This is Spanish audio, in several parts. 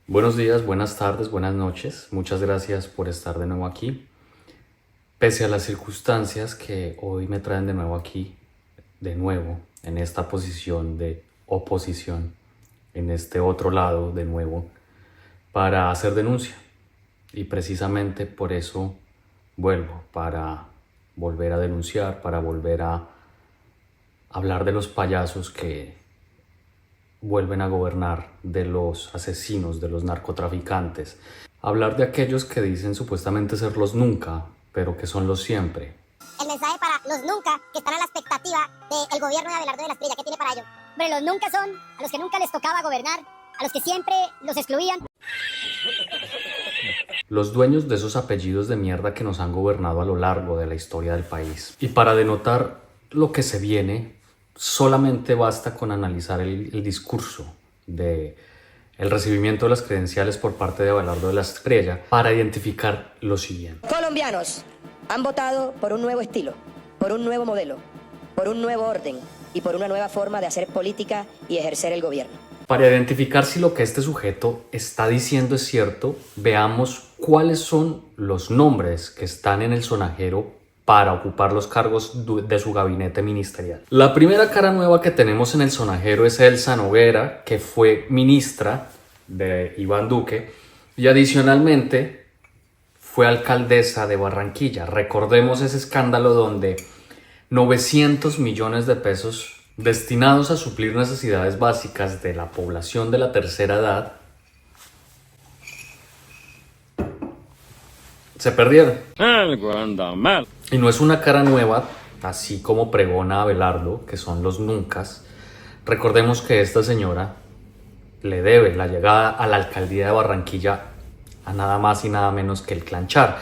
Buenos días, buenas tardes, buenas noches. Muchas gracias por estar de nuevo aquí. Pese a las circunstancias que hoy me traen de nuevo aquí, de nuevo, en esta posición de oposición, en este otro lado de nuevo, para hacer denuncia. Y precisamente por eso vuelvo, para volver a denunciar, para volver a hablar de los payasos que vuelven a gobernar, de los asesinos, de los narcotraficantes, hablar de aquellos que dicen supuestamente ser los nunca, pero que son los siempre. El mensaje para los nunca que están a la expectativa del gobierno de Abelardo de la Espriella, ¿qué tiene para ello? Pero los nunca son a los que nunca les tocaba gobernar, a los que siempre los excluían. Los dueños de esos apellidos de mierda que nos han gobernado a lo largo de la historia del país. Y para denotar lo que se viene, solamente basta con analizar el discurso de el recibimiento de las credenciales por parte de Abelardo de la Espriella para identificar lo siguiente. Colombianos han votado por un nuevo estilo, por un nuevo modelo, por un nuevo orden y por una nueva forma de hacer política y ejercer el gobierno. Para identificar si lo que este sujeto está diciendo es cierto, veamos cuáles son los nombres que están en el sonajero para ocupar los cargos de su gabinete ministerial. La primera cara nueva que tenemos en el sonajero es Elsa Noguera, que fue ministra de Iván Duque y adicionalmente fue alcaldesa de Barranquilla. Recordemos ese escándalo donde 900 millones de pesos destinados a suplir necesidades básicas de la población de la tercera edad se perdieron. Algo anda mal. Y no es una cara nueva, así como pregona Abelardo, que son los nuncas. Recordemos que esta señora le debe la llegada a la alcaldía de Barranquilla a nada más y nada menos que el Clan Char.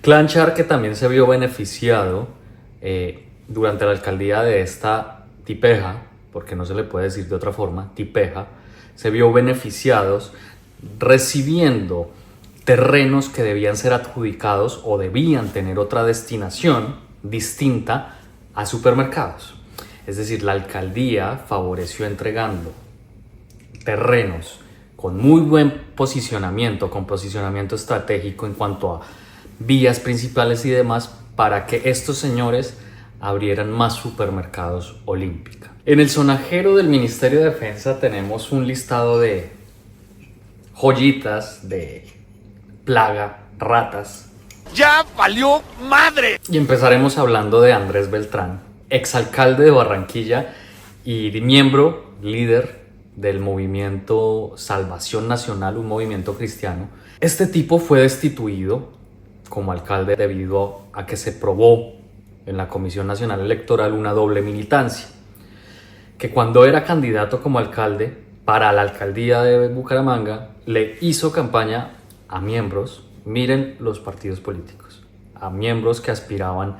Clan Char que también se vio beneficiado durante la alcaldía de esta tipeja, porque no se le puede decir de otra forma, tipeja, se vio beneficiados recibiendo terrenos que debían ser adjudicados o debían tener otra destinación distinta a supermercados. Es decir, la alcaldía favoreció entregando terrenos con muy buen posicionamiento, con posicionamiento estratégico en cuanto a vías principales y demás, para que estos señores abrieran más supermercados Olímpica. En el sonajero del Ministerio de Defensa tenemos un listado de joyitas, de plaga, ratas. ¡Ya valió madre! Y empezaremos hablando de Andrés Beltrán, exalcalde de Barranquilla y miembro, líder del movimiento Salvación Nacional, un movimiento cristiano. Este tipo fue destituido como alcalde debido a que se probó en la Comisión Nacional Electoral una doble militancia, que cuando era candidato como alcalde para la alcaldía de Bucaramanga le hizo campaña a miembros, miren los partidos políticos, a miembros que aspiraban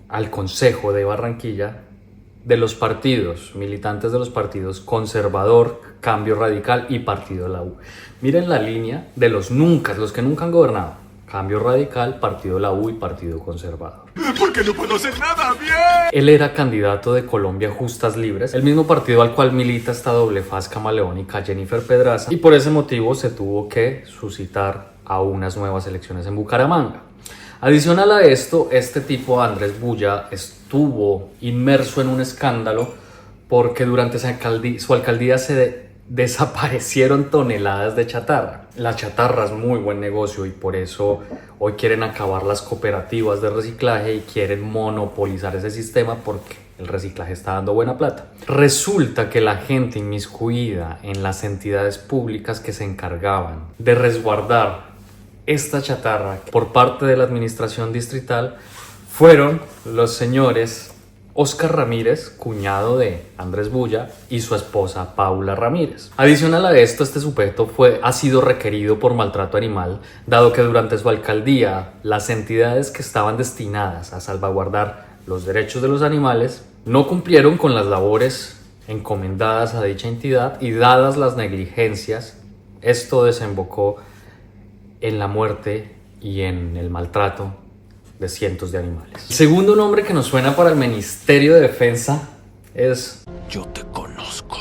al Consejo de Barranquilla de los partidos, militantes de los partidos Conservador, Cambio Radical y Partido de la U. Miren la línea de los nunca, los que nunca han gobernado. Cambio Radical, Partido de la U y Partido Conservador. Porque no puedo hacer nada bien. Él era candidato de Colombia Justas Libres, el mismo partido al cual milita esta doble faz camaleónica Jennifer Pedraza, y por ese motivo se tuvo que suscitar a unas nuevas elecciones en Bucaramanga. Adicional a esto, este tipo, Andrés Bulla, estuvo inmerso en un escándalo porque durante su alcaldía se desaparecieron toneladas de chatarra. La chatarra es muy buen negocio y por eso hoy quieren acabar las cooperativas de reciclaje y quieren monopolizar ese sistema porque el reciclaje está dando buena plata. Resulta que la gente inmiscuida en las entidades públicas que se encargaban de resguardar esta chatarra por parte de la administración distrital fueron los señores Oscar Ramírez, cuñado de Andrés Bulla, y su esposa Paula Ramírez. Adicional a esto, este sujeto ha sido requerido por maltrato animal, dado que durante su alcaldía las entidades que estaban destinadas a salvaguardar los derechos de los animales no cumplieron con las labores encomendadas a dicha entidad y dadas las negligencias, esto desembocó en la muerte y en el maltrato de cientos de animales. El segundo nombre que nos suena para el Ministerio de Defensa es... Yo te conozco.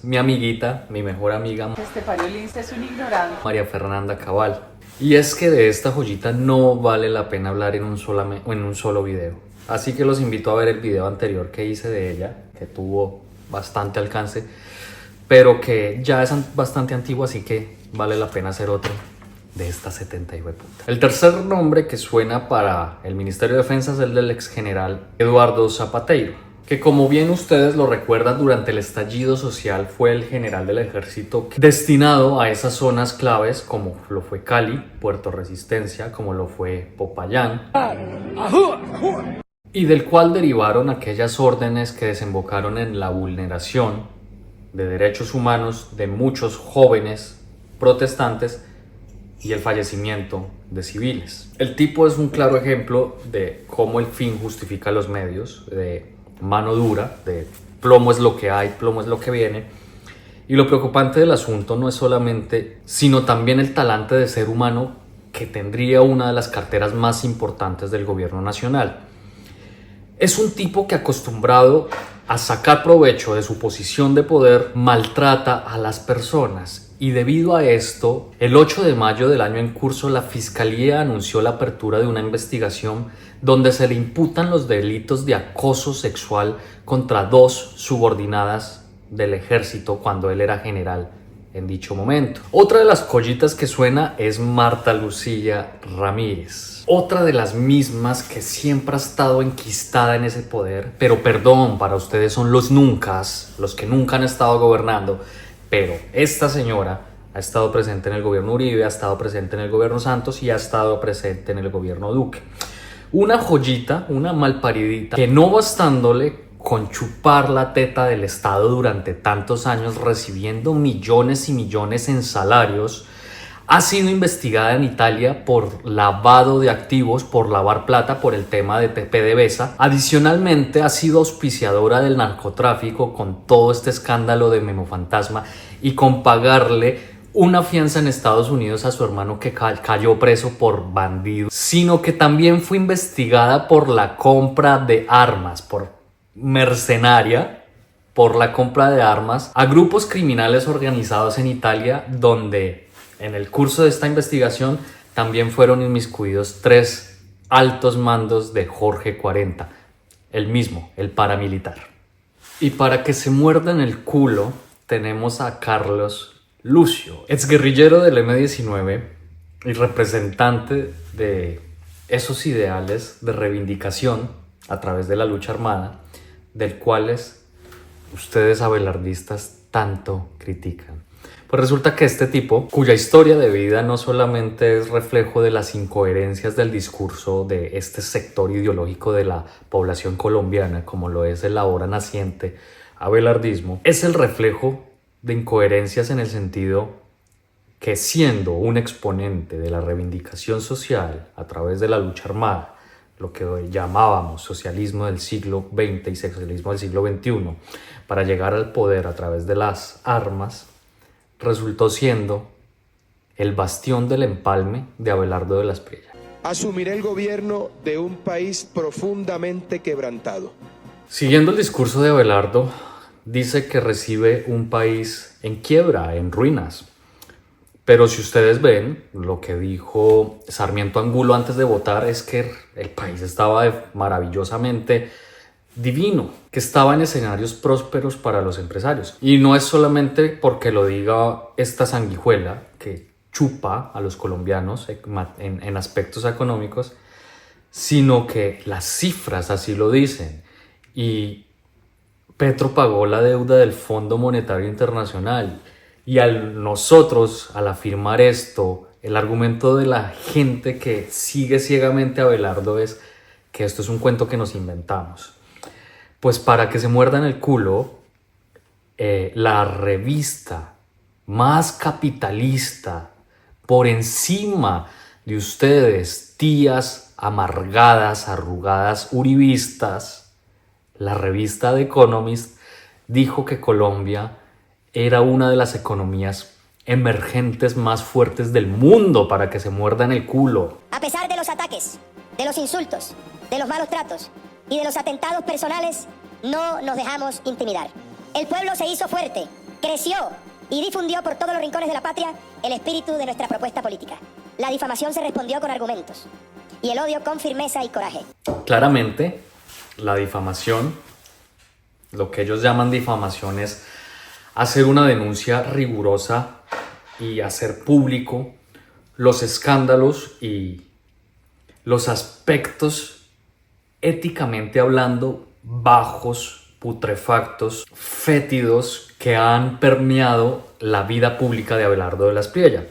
mi amiguita, mi mejor amiga, Estefanio Lince es un ignorante. María Fernanda Cabal. Y es que de esta joyita no vale la pena hablar en un solo video. Así que los invito a ver el video anterior que hice de ella, que tuvo bastante alcance, pero que ya es bastante antiguo, así que vale la pena hacer otro de esta 70 hijueputa. El tercer nombre que suena para el Ministerio de Defensa es el del ex general Eduardo Zapateiro, que como bien ustedes lo recuerdan, durante el estallido social fue el general del ejército destinado a esas zonas claves como lo fue Cali, Puerto Resistencia, como lo fue Popayán, y del cual derivaron aquellas órdenes que desembocaron en la vulneración de derechos humanos de muchos jóvenes protestantes y el fallecimiento de civiles. El tipo es un claro ejemplo de cómo el fin justifica los medios, de mano dura, de plomo es lo que hay, plomo es lo que viene. Y lo preocupante del asunto no es solamente, sino también el talante de ser humano que tendría una de las carteras más importantes del gobierno nacional. Es un tipo que, acostumbrado a sacar provecho de su posición de poder, maltrata a las personas. Y debido a esto, el 8 de mayo del año en curso, la Fiscalía anunció la apertura de una investigación donde se le imputan los delitos de acoso sexual contra 2 subordinadas del ejército cuando él era general en dicho momento. Otra de las collitas que suena es Marta Lucía Ramírez. Otra de las mismas que siempre ha estado enquistada en ese poder, pero perdón, para ustedes son los nuncas, los que nunca han estado gobernando. Pero esta señora ha estado presente en el gobierno Uribe, ha estado presente en el gobierno Santos y ha estado presente en el gobierno Duque. Una joyita, una malparidita, que no bastándole con chupar la teta del Estado durante tantos años, recibiendo millones y millones en salarios, ha sido investigada en Italia por lavado de activos, por lavar plata, por el tema de PDVSA. Adicionalmente, ha sido auspiciadora del narcotráfico con todo este escándalo de Memo Fantasma y con pagarle una fianza en Estados Unidos a su hermano que cayó preso por bandido, sino que también fue investigada por la compra de armas, por mercenaria, por la compra de armas a grupos criminales organizados en Italia, donde en el curso de esta investigación también fueron inmiscuidos 3 altos mandos de Jorge 40, el mismo, el paramilitar. Y para que se muerdan el culo, tenemos a Carlos Lucio, exguerrillero del M-19 y representante de esos ideales de reivindicación a través de la lucha armada, del cuales ustedes abelardistas tanto critican. Pues resulta que este tipo, cuya historia de vida no solamente es reflejo de las incoherencias del discurso de este sector ideológico de la población colombiana, como lo es el ahora naciente abelardismo, es el reflejo de incoherencias en el sentido que, siendo un exponente de la reivindicación social a través de la lucha armada, lo que hoy llamábamos socialismo del siglo XX y socialismo del siglo XXI, para llegar al poder a través de las armas, resultó siendo el bastión del empalme de Abelardo de la Espriella. Asumiré el gobierno de un país profundamente quebrantado. Siguiendo el discurso de Abelardo, dice que recibe un país en quiebra, en ruinas. Pero si ustedes ven, lo que dijo Sarmiento Angulo antes de votar es que el país estaba maravillosamente divino, que estaba en escenarios prósperos para los empresarios. Y no es solamente porque lo diga esta sanguijuela que chupa a los colombianos en aspectos económicos, sino que las cifras así lo dicen. Y Petro pagó la deuda del Fondo Monetario Internacional. Y nosotros, al afirmar esto, el argumento de la gente que sigue ciegamente a Abelardo es que esto es un cuento que nos inventamos. Pues para que se muerdan el culo, la revista más capitalista por encima de ustedes, tías amargadas, arrugadas, uribistas, la revista The Economist dijo que Colombia era una de las economías emergentes más fuertes del mundo, para que se muerdan el culo. A pesar de los ataques, de los insultos, de los malos tratos y de los atentados personales, no nos dejamos intimidar. El pueblo se hizo fuerte, creció y difundió por todos los rincones de la patria el espíritu de nuestra propuesta política. La difamación se respondió con argumentos y el odio con firmeza y coraje. Claramente, la difamación, lo que ellos llaman difamación, es hacer una denuncia rigurosa y hacer público los escándalos y los aspectos éticamente hablando bajos, putrefactos, fétidos que han permeado la vida pública de Abelardo de la Espriella.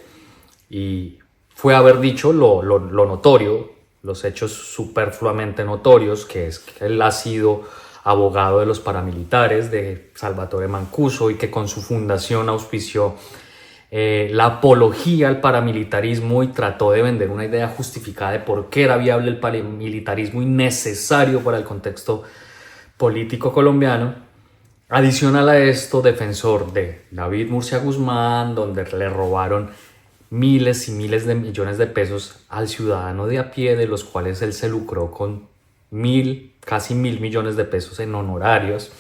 Y fue haber dicho lo notorio, los hechos superfluamente notorios, que es que él ha sido abogado de los paramilitares, de Salvatore Mancuso, y que con su fundación auspició la apología al paramilitarismo y trató de vender una idea justificada de por qué era viable el paramilitarismo y necesario para el contexto político colombiano. Adicional a esto, defensor de David Murcia Guzmán, donde le robaron miles y miles de millones de pesos al ciudadano de a pie, de los cuales él se lucró con casi 1.000 millones de pesos en honorarios.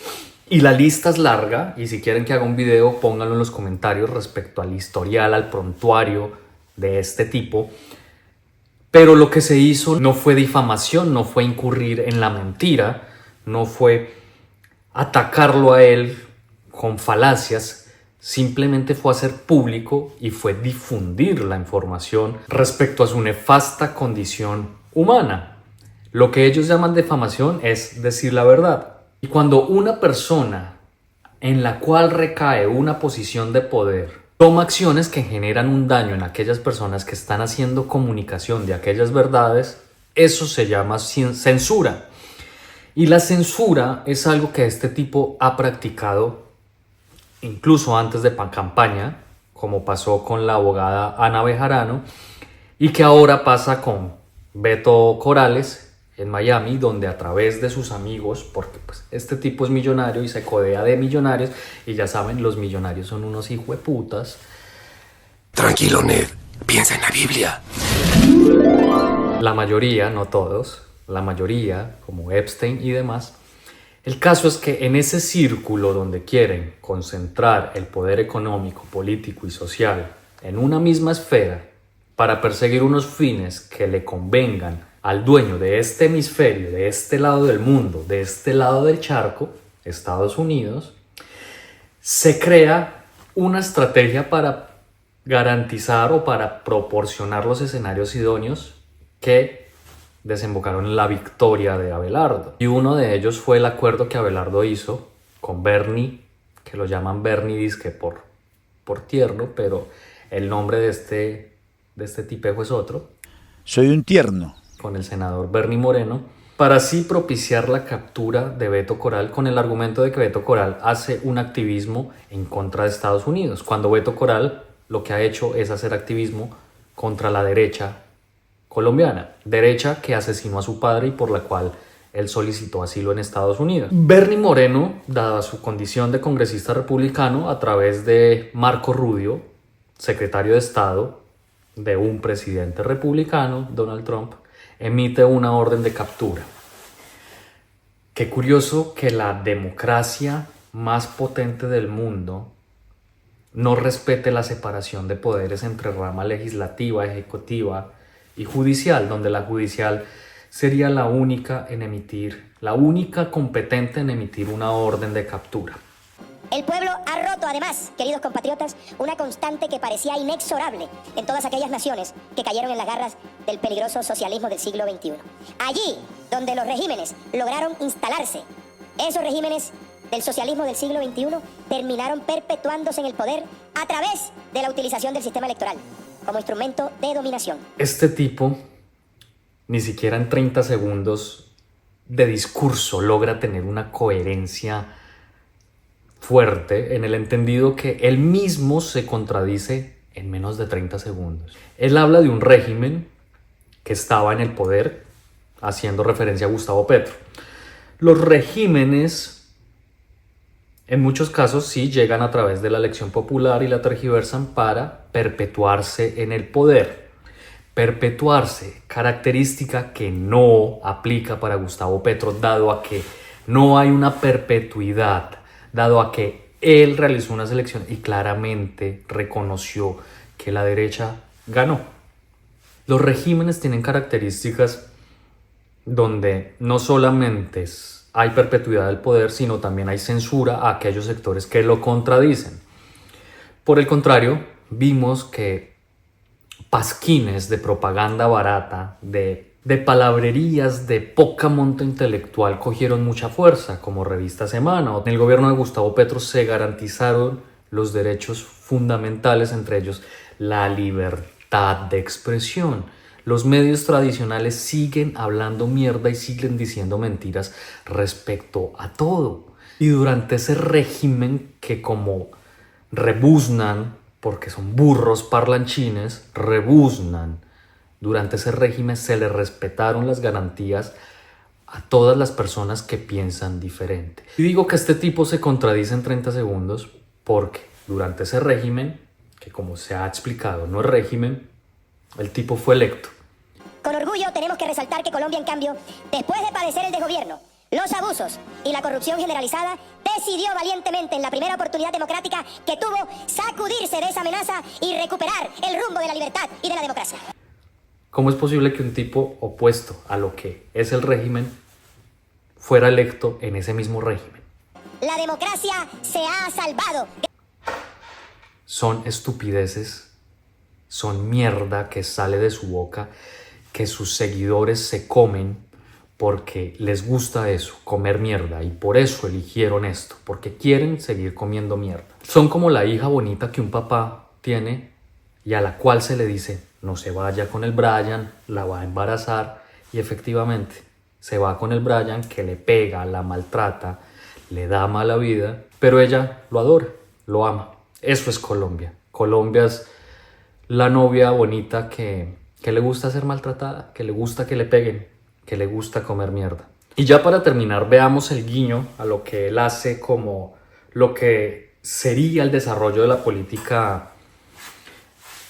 Y la lista es larga, y si quieren que haga un video, pónganlo en los comentarios respecto al historial, al prontuario de este tipo. Pero lo que se hizo no fue difamación, no fue incurrir en la mentira, no fue atacarlo a él con falacias, simplemente fue hacer público y fue difundir la información respecto a su nefasta condición humana. Lo que ellos llaman difamación es decir la verdad. Y cuando una persona en la cual recae una posición de poder toma acciones que generan un daño en aquellas personas que están haciendo comunicación de aquellas verdades, eso se llama censura. Y la censura es algo que este tipo ha practicado incluso antes de campaña, como pasó con la abogada Ana Bejarano, y que ahora pasa con Beto Corales en Miami, donde a través de sus amigos, porque pues, este tipo es millonario y se codea de millonarios, y ya saben, los millonarios son unos hijueputas. Tranquilo, Ned, piensa en la Biblia. La mayoría, no todos, la mayoría, como Epstein y demás. El caso es que en ese círculo donde quieren concentrar el poder económico, político y social en una misma esfera para perseguir unos fines que le convengan al dueño de este hemisferio, de este lado del mundo, de este lado del charco, Estados Unidos, se crea una estrategia para garantizar o para proporcionar los escenarios idóneos que desembocaron en la victoria de Abelardo. Y uno de ellos fue el acuerdo que Abelardo hizo con Bernie, que lo llaman Bernie dizque por tierno, pero el nombre de este tipejo es otro. Soy un tierno. Con el senador Bernie Moreno, para así propiciar la captura de Beto Coral, con el argumento de que Beto Coral hace un activismo en contra de Estados Unidos, cuando Beto Coral lo que ha hecho es hacer activismo contra la derecha colombiana, derecha que asesinó a su padre y por la cual él solicitó asilo en Estados Unidos. Bernie Moreno, dada su condición de congresista republicano, a través de Marco Rubio, secretario de Estado de un presidente republicano, Donald Trump, emite una orden de captura. Qué curioso que la democracia más potente del mundo no respete la separación de poderes entre rama legislativa, ejecutiva y judicial, donde la judicial sería la única competente en emitir una orden de captura. El pueblo ha roto, además, queridos compatriotas, una constante que parecía inexorable en todas aquellas naciones que cayeron en las garras del peligroso socialismo del siglo XXI. Allí donde los regímenes lograron instalarse, esos regímenes del socialismo del siglo XXI terminaron perpetuándose en el poder a través de la utilización del sistema electoral como instrumento de dominación. Este tipo, ni siquiera en 30 segundos de discurso, logra tener una coherencia fuerte, en el entendido que él mismo se contradice en menos de 30 segundos. Él habla de un régimen que estaba en el poder, haciendo referencia a Gustavo Petro. Los regímenes, en muchos casos, sí llegan a través de la elección popular y la tergiversan para perpetuarse en el poder. Perpetuarse, característica que no aplica para Gustavo Petro, dado a que no hay una perpetuidad, dado a que él realizó unas elecciones y claramente reconoció que la derecha ganó. Los regímenes tienen características donde no solamente hay perpetuidad del poder, sino también hay censura a aquellos sectores que lo contradicen. Por el contrario, vimos que pasquines de propaganda barata, de palabrerías de poca monta intelectual cogieron mucha fuerza, como Revista Semana. En el gobierno de Gustavo Petro se garantizaron los derechos fundamentales, entre ellos la libertad de expresión. Los medios tradicionales siguen hablando mierda y siguen diciendo mentiras respecto a todo. Y durante ese régimen que como rebuznan, porque son burros parlanchines, rebuznan, durante ese régimen se le respetaron las garantías a todas las personas que piensan diferente. Y digo que este tipo se contradice en 30 segundos porque durante ese régimen, que como se ha explicado no es régimen, el tipo fue electo. Con orgullo tenemos que resaltar que Colombia, en cambio, después de padecer el desgobierno, los abusos y la corrupción generalizada, decidió valientemente en la primera oportunidad democrática que tuvo sacudirse de esa amenaza y recuperar el rumbo de la libertad y de la democracia. ¿Cómo es posible que un tipo opuesto a lo que es el régimen fuera electo en ese mismo régimen? La democracia se ha salvado. Son estupideces, son mierda que sale de su boca, que sus seguidores se comen porque les gusta eso, comer mierda, y por eso eligieron esto, porque quieren seguir comiendo mierda. Son como la hija bonita que un papá tiene y a la cual se le dice no se vaya con el Brian, la va a embarazar, y efectivamente se va con el Brian, que le pega, la maltrata, le da mala vida, pero ella lo adora, lo ama. Eso es Colombia. Colombia es la novia bonita que le gusta ser maltratada, que le gusta que le peguen, que le gusta comer mierda. Y ya para terminar, veamos el guiño a lo que él hace como lo que sería el desarrollo de la política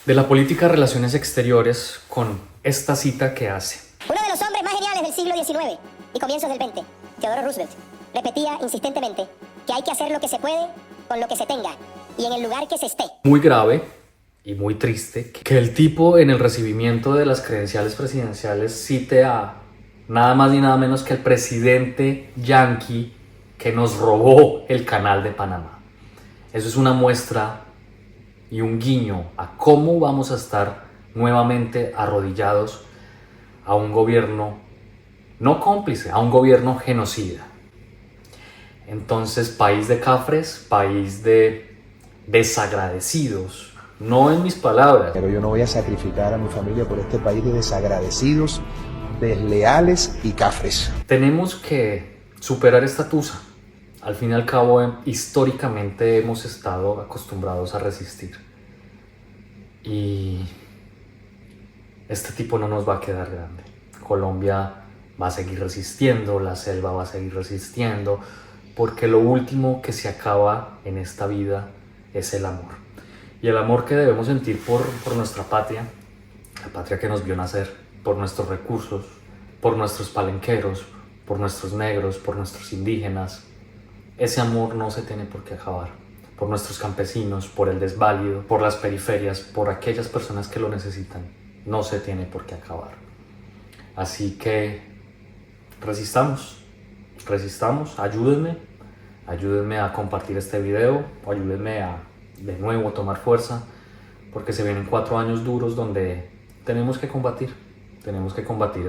de relaciones exteriores con esta cita que hace. Uno de los hombres más geniales del siglo XIX y comienzos del XX, Theodore Roosevelt, repetía insistentemente que hay que hacer lo que se puede con lo que se tenga y en el lugar que se esté. Muy grave y muy triste que el tipo en el recibimiento de las credenciales presidenciales cite a nada más ni nada menos que el presidente yanqui que nos robó el canal de Panamá. Eso es una muestra y un guiño a cómo vamos a estar nuevamente arrodillados a un gobierno no cómplice, a un gobierno genocida. Entonces, país de cafres, país de desagradecidos, no en mis palabras. Pero yo no voy a sacrificar a mi familia por este país de desagradecidos, desleales y cafres. Tenemos que superar esta tusa. Al fin y al cabo, históricamente hemos estado acostumbrados a resistir. Y este tipo no nos va a quedar grande. Colombia va a seguir resistiendo, la selva va a seguir resistiendo, porque lo último que se acaba en esta vida es el amor. Y el amor que debemos sentir por nuestra patria, la patria que nos vio nacer, por nuestros recursos, por nuestros palenqueros, por nuestros negros, por nuestros indígenas. Ese amor no se tiene por qué acabar. Por nuestros campesinos, por el desválido, por las periferias, por aquellas personas que lo necesitan. No se tiene por qué acabar. Así que resistamos, ayúdenme a compartir este video, o ayúdenme a de nuevo tomar fuerza, porque se vienen 4 años duros donde tenemos que combatir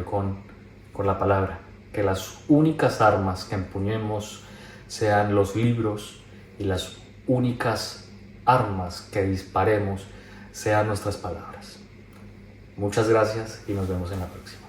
con la palabra, que las únicas armas que empuñemos sean los libros y las únicas armas que disparemos sean nuestras palabras. Muchas gracias y nos vemos en la próxima.